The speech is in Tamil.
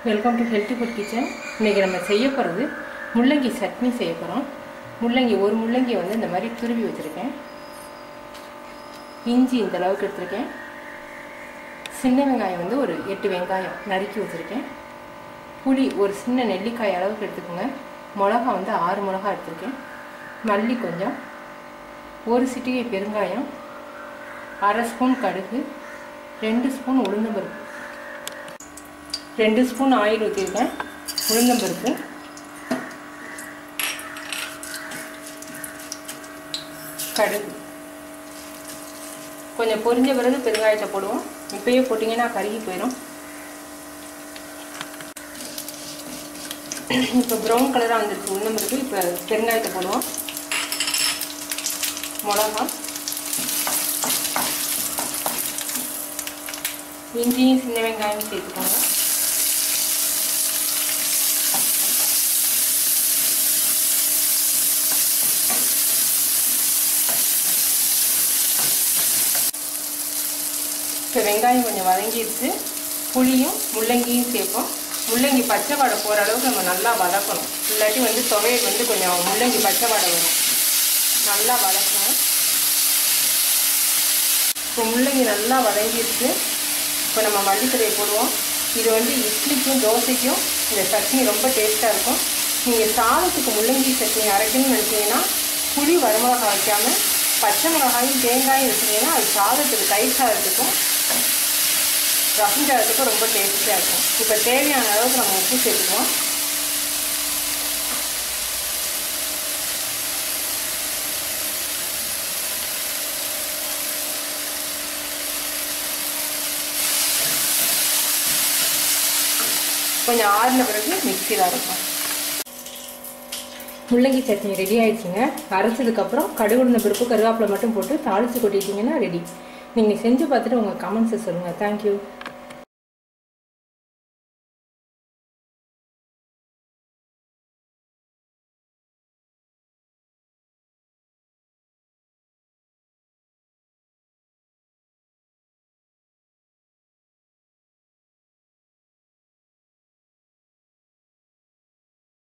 Welcome to healthy food kitchen. இன்றைக்கி நம்ம செய்ய போகிறது முள்ளங்கி சட்னி செய்ய போகிறோம். ஒரு முள்ளங்கியை வந்து இந்த மாதிரி துருவி வச்சுருக்கேன். இஞ்சி இந்த அளவுக்கு எடுத்துருக்கேன். சின்ன வெங்காயம் வந்து ஒரு 8 வெங்காயம் நறுக்கி வச்சுருக்கேன். புளி ஒரு சின்ன நெல்லிக்காய் அளவுக்கு எடுத்துக்கோங்க. மிளகா வந்து 6 மிளகா எடுத்துருக்கேன். மல்லி கொஞ்சம், ஒரு சிட்டிகை பெருங்காயம், 1/2 ஸ்பூன் கடுகு, 2 ஸ்பூன் உளுந்தம்பருப்பு, 2 ஸ்பூன் ஆயில் ஊற்றிருக்கேன். உளுந்தம்பருப்பு, கடுகு கொஞ்சம் பொரிஞ்ச பிறகு பெருங்காயத்தை போடுவோம். இப்பயே போட்டிங்கன்னா கருகி போயிடும். இப்போ ப்ரௌன் கலராக வந்துருக்கு உளுந்தம்பருப்பு. இப்போ பெருங்காயத்தை போடுவோம். மிளகா, இஞ்சியும் சின்ன வெங்காயம் சேர்த்துக்கோங்க. இப்போ வெங்காயம் கொஞ்சம் வதங்கிடுச்சு. புளியும் முள்ளங்கியும் சேர்ப்போம். முள்ளங்கி பச்சை வாடை போகிற அளவுக்கு நம்ம நல்லா வதக்கணும். இல்லாட்டி வந்து துவையல் வந்து கொஞ்சம் முள்ளங்கி பச்சை வாடை வரும். நல்லா வதக்கணும். இப்போ முள்ளங்கி நல்லா வதங்கிடுச்சு. இப்போ நம்ம மல்லித்தழையை போடுவோம். இது வந்து இட்லிக்கும் தோசைக்கும் இந்த சட்னி ரொம்ப டேஸ்ட்டாக இருக்கும். நீங்கள் சாதத்துக்கு முள்ளங்கி சட்னி அரைக்கணும்னு நினச்சிங்கன்னா புளி வரமிளகாய் வைக்காமல் பச்சை மிளகாயும் தேங்காயும் வச்சிங்கன்னா அது சாதத்துக்கு தயிர் சாதத்துக்கும் ரசம் சாதத்துக்கும் ரொம்ப டேஸ்டியாக இருக்கும். இப்போ தேவையான அளவுக்கு நம்ம உப்பு சேர்த்துக்குவோம். கொஞ்சம் ஆறின பிறகு மிக்சியில் அரைப்போம். முள்ளங்கி சட்னி ரெடி ஆயிடுச்சுங்க. அரைச்சதுக்கப்புறம் கடுகு உளுந்த பருப்பு கருவேப்பிலை மட்டும் போட்டு தாளித்து கொட்டிட்டிங்கன்னா ரெடி. நீங்கள் செஞ்சு பார்த்துட்டு உங்கள் கமெண்ட்ஸை சொல்லுங்கள். தேங்க்யூ.